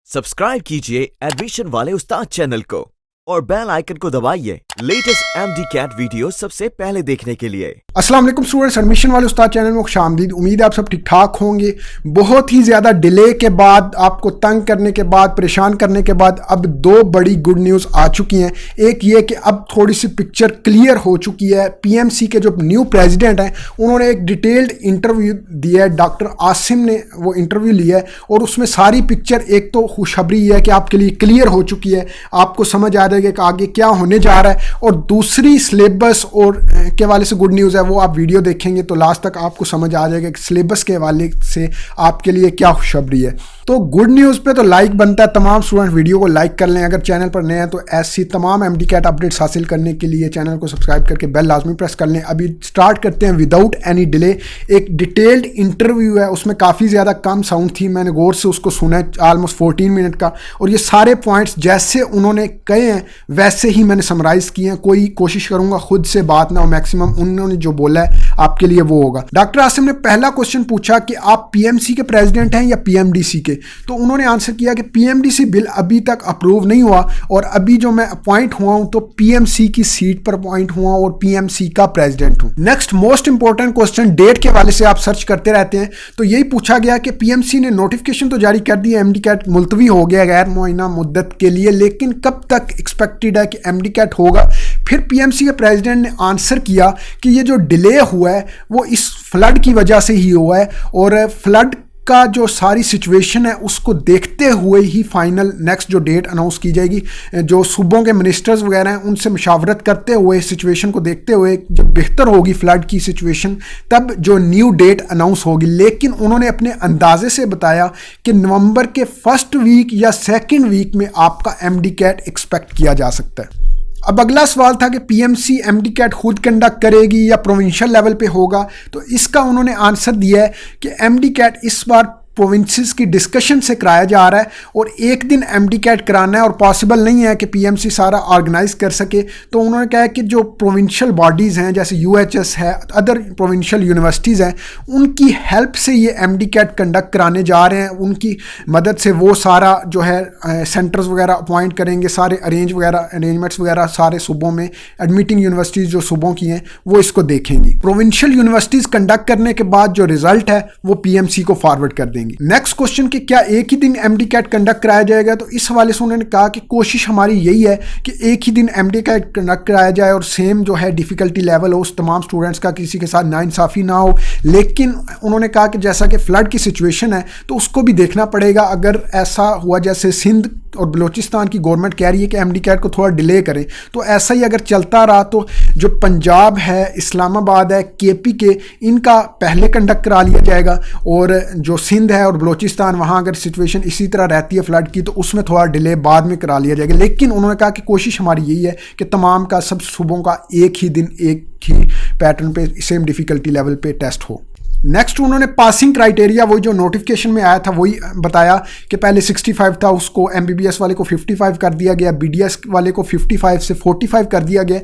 Subscribe कीजिए admission वाले उस्ताद channel को और बेल आइकन को दबाइए लेटेस्ट MD-CAT वीडियो सबसे पहले देखने के लिए। अस्सलाम वालेकुम स्टूडेंट्स, एडमिशन वाले उस्ताद चैनल में खुशामदीद। उम्मीद है आप सब ठीक ठाक होंगे। बहुत ही ज़्यादा डिले के बाद, आपको तंग करने के बाद, परेशान करने के बाद अब दो बड़ी गुड न्यूज़ आ चुकी हैं। एक ये कि अब थोड़ी सी पिक्चर क्लियर हो चुकी है। PMC के जो न्यू प्रेसिडेंट हैं उन्होंने एक डिटेल्ड इंटरव्यू दिया है, डॉक्टर आसिम ने वो इंटरव्यू लिया है और उसमें सारी पिक्चर, एक तो खुशखबरी है कि आपके लिए क्लियर हो चुकी है, आपको समझ आ जाएगा कि आगे क्या होने जा रहा है, और दूसरी सिलेबस और के हवाले से गुड न्यूज़ है। वो आप वीडियो देखेंगे तो लास्ट तक आपको समझ आ जाएगा कि सिलेबस के हवाले से आपके लिए क्या खुशखबरी है। तो गुड न्यूज़ पे तो लाइक बनता है, तमाम स्टूडेंट वीडियो को लाइक कर लें। अगर चैनल पर नए हैं तो ऐसी तमाम MD-CAT अपडेट्स हासिल करने के लिए चैनल को सब्सक्राइब करके बेल लाजमी प्रेस कर लें। अभी स्टार्ट करते हैं विदाउट एनी डिले। एक डिटेल्ड इंटरव्यू है, उसमें काफ़ी ज़्यादा कम साउंड थी, मैंने गौर से उसको सुना है, ऑलमोस्ट 14 मिनट का, और ये सारे पॉइंट्स जैसे उन्होंने कहे हैं वैसे ही मैंने समराइज़ किए हैं। कोई कोशिश करूँगा खुद से बात ना हो, मैक्सिमम उन्होंने जो बोला है आपके लिए वो होगा। डॉक्टर आसिम ने पहला क्वेश्चन पूछा कि आप PMC के प्रेसिडेंट हैं या PMDC के, तो उन्होंने आंसर किया कि PMDC बिल अभी तक अप्रूव नहीं हुआ और अभी जो मैं अपॉइंट हुआ हूं तो PMC की सीट पर अपॉइंट हुआ और PMC का प्रेसिडेंट हूं। Next most important question, date के हवाले से आप सर्च करते रहते हैं, तो यही पूछा गया कि PMC ने नोटिफिकेशन तो जारी कर दिया, MD-CAT मुलतवी हो गया गैर मुआयना मुद्दत के लिए, लेकिन कब तक एक्सपेक्टेड है कि MD-CAT होगा। फिर PMC के प्रेसिडेंट ने आंसर किया कि ये जो डिले हुआ है वो इस फ्लड की वजह से ही हुआ है और फ्लड का जो सारी सिचुएशन है उसको देखते हुए ही फाइनल नेक्स्ट जो डेट अनाउंस की जाएगी। जो सूबों के मिनिस्टर्स वगैरह हैं उनसे मशावरत करते हुए, सिचुएशन को देखते हुए, जब बेहतर होगी फ्लड की सिचुएशन तब जो न्यू डेट अनाउंस होगी। लेकिन उन्होंने अपने अंदाजे से बताया कि नवंबर के फर्स्ट वीक या सेकेंड वीक में आपका MD-CAT एक्सपेक्ट किया जा सकता है। अब अगला सवाल था कि PMC MD-CAT खुद कंडक्ट करेगी या प्रोविंशियल लेवल पे होगा, तो इसका उन्होंने आंसर दिया है कि MD-CAT इस बार प्रोविंसेस की डिस्कशन से कराया जा रहा है और एक दिन MD-CAT कराना है और पॉसिबल नहीं है कि PMC सारा ऑर्गेनाइज कर सके। तो उन्होंने कहा कि जो प्रोविंशियल बॉडीज़ हैं जैसे UHS है, अदर प्रोविंशियल यूनिवर्सिटीज़ हैं, उनकी हेल्प से ये MD-CAT कंडक्ट कराने जा रहे हैं। उनकी मदद से वो सारा जो है सेंटर्स वगैरह अपॉइंट करेंगे, सारे अरेंजमेंट्स वगैरह सारे सूबों में, एडमिटिंग यूनिवर्सिटीज़ जो सूबों की हैं वो इसको देखेंगी। प्रोविंशियल यूनिवर्सिटीज़ कंडक्ट करने के बाद जो रिजल्ट है वो PMC को फॉरवर्ड कर देंगे। नेक्स्ट क्वेश्चन कि क्या एक ही दिन MD-CAT कंडक्ट कराया जाएगा, तो इस हवाले से उन्होंने कहा कि कोशिश हमारी यही है कि एक ही दिन MD-CAT कंडक्ट कराया जाए और सेम जो है डिफ़िकल्टी लेवल हो उस तमाम स्टूडेंट्स का, किसी के साथ नाइंसाफ़ी ना हो। लेकिन उन्होंने कहा कि जैसा कि फ्लड की सिचुएशन है तो उसको भी देखना पड़ेगा। अगर ऐसा हुआ जैसे सिंध और बलूचिस्तान की गवर्नमेंट कह रही है कि MD-CAT को थोड़ा डिले करें, तो ऐसा ही अगर चलता रहा तो जो पंजाब है, इस्लामाबाद है, KP के, इनका पहले कंडक्ट करा लिया जाएगा और जो सिंध है और बलूचिस्तान, वहाँ अगर सिचुएशन इसी तरह रहती है फ्लड की तो उसमें थोड़ा डिले बाद में करा लिया जाएगा। लेकिन उन्होंने कहा कि कोशिश हमारी यही है कि तमाम का, सब सूबों का एक ही दिन एक ही पैटर्न पे सेम डिफ़िकल्टी लेवल पे टेस्ट हो। नेक्स्ट उन्होंने पासिंग क्राइटेरिया, वही जो नोटिफिकेशन में आया था वही बताया कि पहले 65 था, उसको MBBS वाले को 55 कर दिया गया, BDS वाले को 55 से 45 कर दिया गया।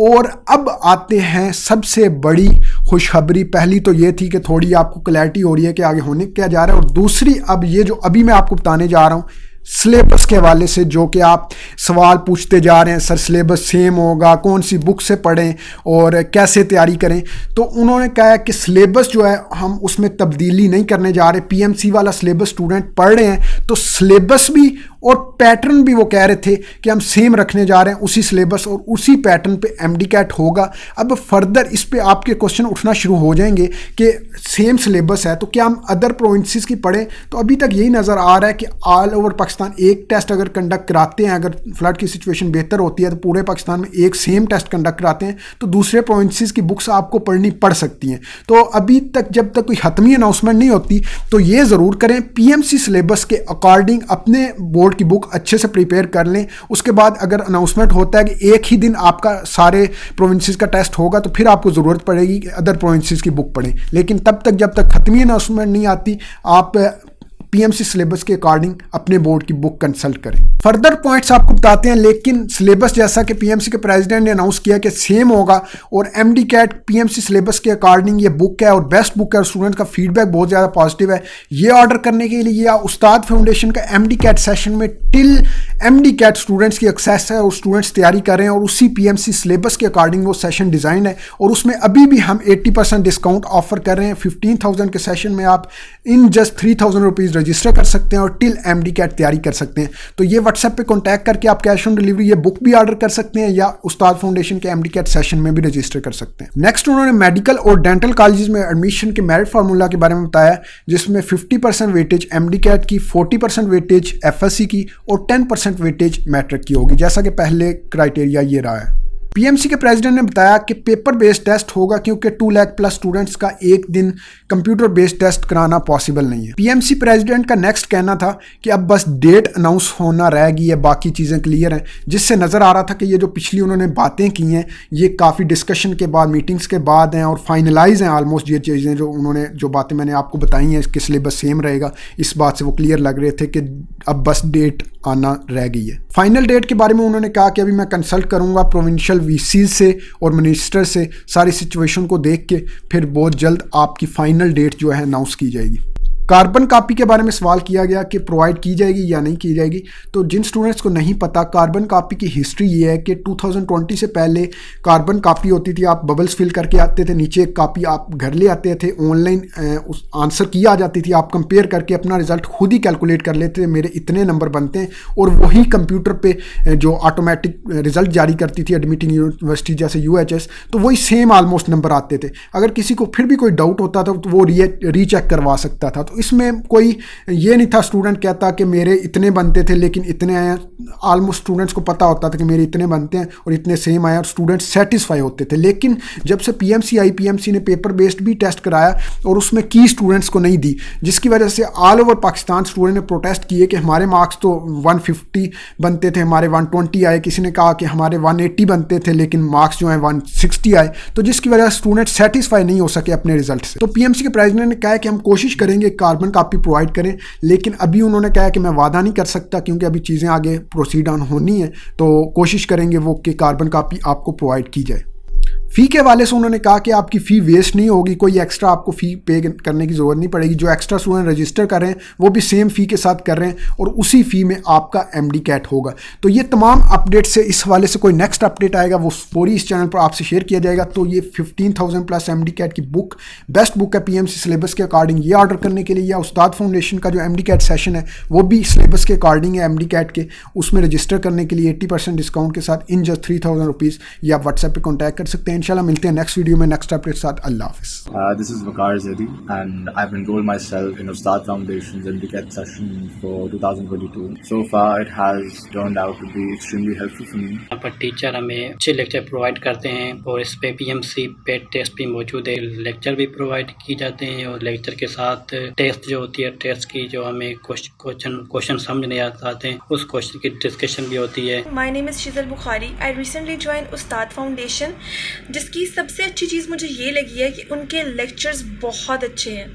और अब आते हैं सबसे बड़ी खुशखबरी। पहली तो ये थी कि थोड़ी आपको क्लैरिटी हो रही है कि आगे होने क्या जा रहा है, और दूसरी अब ये जो अभी मैं आपको बताने जा रहा हूँ सिलेबस के हवाले से, जो कि आप सवाल पूछते जा रहे हैं सर सिलेबस सेम होगा, कौन सी बुक से पढ़ें और कैसे तैयारी करें। तो उन्होंने कहा कि सिलेबस जो है हम उसमें तब्दीली नहीं करने जा रहे। PMC वाला सिलेबस स्टूडेंट पढ़ रहे हैं तो सिलेबस भी और पैटर्न भी वो कह रहे थे कि हम सेम रखने जा रहे हैं, उसी सिलेबस और उसी पैटर्न पे MD-CAT होगा। अब फर्दर इस पे आपके क्वेश्चन उठना शुरू हो जाएंगे कि सेम सिलेबस है तो क्या हम अदर प्रोविंसेस की पढ़ें। तो अभी तक यही नज़र आ रहा है कि ऑल ओवर पाकिस्तान एक टेस्ट अगर कंडक्ट कराते हैं, अगर फ्लड की सिचुएशन बेहतर होती है तो पूरे पाकिस्तान में एक सेम टेस्ट कंडक्ट कराते हैं, तो दूसरे प्रोविंसेस की बुक्स आपको पढ़नी पड़ सकती हैं। तो अभी तक जब तक कोई हतमी अनाउंसमेंट नहीं होती तो ये ज़रूर करें, PMC सिलेबस के अकॉर्डिंग अपने बोर्ड की बुक अच्छे से प्रिपेयर कर लें। उसके बाद अगर अनाउंसमेंट होता है कि एक ही दिन आपका सारे प्रोविंसेस का टेस्ट होगा तो फिर आपको ज़रूरत पड़ेगी कि अदर प्रोविंसेस की बुक पढ़ें। लेकिन तब तक जब तक खत्मी अनाउंसमेंट नहीं आती आप पीएमसी सिलेबस के अकॉर्डिंग अपने बोर्ड की बुक कंसल्ट करें। फर्दर पॉइंट्स आपको बताते हैं, लेकिन सिलेबस जैसा कि पीएमसी के प्रेसिडेंट ने अनाउंस किया कि सेम होगा और एमडी कैट पीएमसी सिलेबस के अकॉर्डिंग ये बुक है और बेस्ट बुक है और स्टूडेंट का फीडबैक बहुत ज़्यादा पॉजिटिव है। ये ऑर्डर करने के लिए या उस्ताद फाउंडेशन का एमडी कैट सेशन में टिल एमडी कैट स्टूडेंट्स की एक्सेस है और स्टूडेंट्स तैयारी कर रहे हैं और उसी पीएमसी सिलेबस के अकॉर्डिंग वो सेशन डिज़ाइन है और उसमें अभी भी हम 80% डिस्काउंट ऑफर कर रहे हैं। 15,000 के सेशन में आप इन जस्ट 3,000 रुपीज़ रजिस्टर कर सकते हैं और टिल एमडी कैट तैयारी कर सकते हैं। तो ये व्हाट्सएप पे कॉन्टैक्ट करके आप कैश ऑन डिलीवरी ये बुक भी ऑर्डर कर सकते हैं या उस्ताद फाउंडेशन के एमडी कैट सेशन में भी रजिस्टर कर सकते हैं। नेक्स्ट उन्होंने मेडिकल और डेंटल कॉलेजेस में एडमिशन के मेरिट फार्मूला के बारे में बताया, जिसमें 50% वेटेज एमडी कैट की, 40% वेटेज एफएससी की और 10% वेटेज मैट्रिक की होगी, जैसा कि पहले क्राइटेरिया ये रहा है। पीएमसी के प्रेसिडेंट ने बताया कि पेपर बेस्ड टेस्ट होगा क्योंकि 2 लाख प्लस स्टूडेंट्स का एक दिन कंप्यूटर बेस्ड टेस्ट कराना पॉसिबल नहीं है। पीएमसी प्रेसिडेंट का नेक्स्ट कहना था कि अब बस डेट अनाउंस होना रह गई है, बाकी चीज़ें क्लियर हैं, जिससे नज़र आ रहा था कि ये जो पिछली उन्होंने बातें की हैं ये काफ़ी डिस्कशन के बाद, मीटिंग्स के बाद हैं और फाइनलाइज हैं ऑलमोस्ट। ये चीज़ें जो बातें मैंने आपको बताई हैं कि सिलेबस सेम रहेगा, इस बात से वो क्लियर लग रहे थे कि अब बस डेट आना रह गई है। फाइनल डेट के बारे में उन्होंने कहा कि अभी मैं कंसल्ट करूंगा प्रोविंशियल वीसी से और मिनिस्टर से, सारी सिचुएशन को देख के फिर बहुत जल्द आपकी फाइनल डेट जो है अनाउंस की जाएगी। कार्बन कापी के बारे में सवाल किया गया कि प्रोवाइड की जाएगी या नहीं की जाएगी। तो जिन स्टूडेंट्स को नहीं पता, कार्बन कापी की हिस्ट्री ये है कि 2020 से पहले कार्बन कापी होती थी, आप बबल्स फिल करके आते थे, नीचे एक कापी आप घर ले आते थे, ऑनलाइन उस आंसर की आ जाती थी, आप कंपेयर करके अपना रिजल्ट खुद ही कैलकुलेट कर लेते थे, मेरे इतने नंबर बनते हैं, और वही कंप्यूटर पे जो ऑटोमेटिक रिजल्ट जारी करती थी एडमिटिंग यूनिवर्सिटी जैसे UHS, तो वही सेम ऑलमोस्ट नंबर आते थे। अगर किसी को फिर भी कोई डाउट होता था तो वो रीचेक करवा सकता था। तो इसमें कोई ये नहीं था स्टूडेंट कहता कि मेरे इतने बनते थे लेकिन इतने आए, ऑलमोस्ट स्टूडेंट्स को पता होता था कि मेरे इतने बनते हैं और इतने सेम आए और स्टूडेंट्स सेटिस्फाई होते थे। लेकिन जब से पीएमसी आई, पीएमसी ने पेपर बेस्ड भी टेस्ट कराया और उसमें की स्टूडेंट्स को नहीं दी, जिसकी वजह से ऑल ओवर पाकिस्तान स्टूडेंट ने प्रोटेस्ट किए कि हमारे मार्क्स तो 150 बनते थे, हमारे 120 आए, किसी ने कहा कि हमारे 180 बनते थे लेकिन मार्क्स जो हैं 160 आए, तो जिसकी वजह से स्टूडेंट सेटिस्फाई नहीं हो सके अपने रिजल्ट से। तो पीएमसी के प्रेसिडेंट ने कहा कि हम कोशिश करेंगे कार्बन कापी प्रोवाइड करें, लेकिन अभी उन्होंने कहा कि मैं वादा नहीं कर सकता क्योंकि अभी चीज़ें आगे प्रोसीड ऑन होनी है, तो कोशिश करेंगे वो कि कार्बन कापी आपको प्रोवाइड की जाए। फ़ी के हवाले से उन्होंने कहा कि आपकी फ़ी वेस्ट नहीं होगी, कोई एक्स्ट्रा आपको फ़ी पे करने की ज़रूरत नहीं पड़ेगी। जो एक्स्ट्रा स्टूडेंट रजिस्टर कर रहे हैं वो भी सेम फ़ी के साथ कर रहे हैं और उसी फ़ी में आपका एमडी कैट होगा। तो ये तमाम अपडेट से इस हवाले से कोई नेक्स्ट अपडेट आएगा वो पूरी इस चैनल पर आपसे शेयर किया जाएगा। तो ये 15,000 प्लस एमडी कैट की बुक, बेस्ट बुक है पीएमसी सिलेबस के अकॉर्डिंग, ये ऑर्डर करने के लिए, या उस्ताद फाउंडेशन का जो एमडी कैट सेशन है वो भी सिलेबस के अकॉर्डिंग है एमडी कैट के, उसमें रजिस्टर करने के लिए 80% डिस्काउंट के साथ इन जस्ट 3,000 रुपीज़ ये आप व्हाट्सएप पर कॉन्टैक्ट कर सकते हैं। इंशाल्लाह मिलते हैं नेक्स्ट वीडियो में नेक्स्ट अपडेट साथ। अल्लाह हाफिज़। This is Waqar Zaidi and I've enrolled myself in Ustad Foundation's MDCAT session for 2022. So far it has turned out to be extremely helpful for me. यहाँ पर टीचर हमें अच्छे lecture provide करते हैं और इस पे पीएमसी पेड टेस्ट भी मौजूद है, लेक्चर भी प्रोवाइड की जाते हैं और लेक्चर के साथ टेस्ट जो होती है, टेस्ट की जो हमें क्वेश्चन समझ नहीं आते हैं उस क्वेश्चन की डिस्कशन भी होती है। My name is Shizal Bukhari. I recently joined Ustad Foundation, जिसकी सबसे अच्छी चीज़ मुझे ये लगी है कि उनके लेक्चर्स बहुत अच्छे हैं।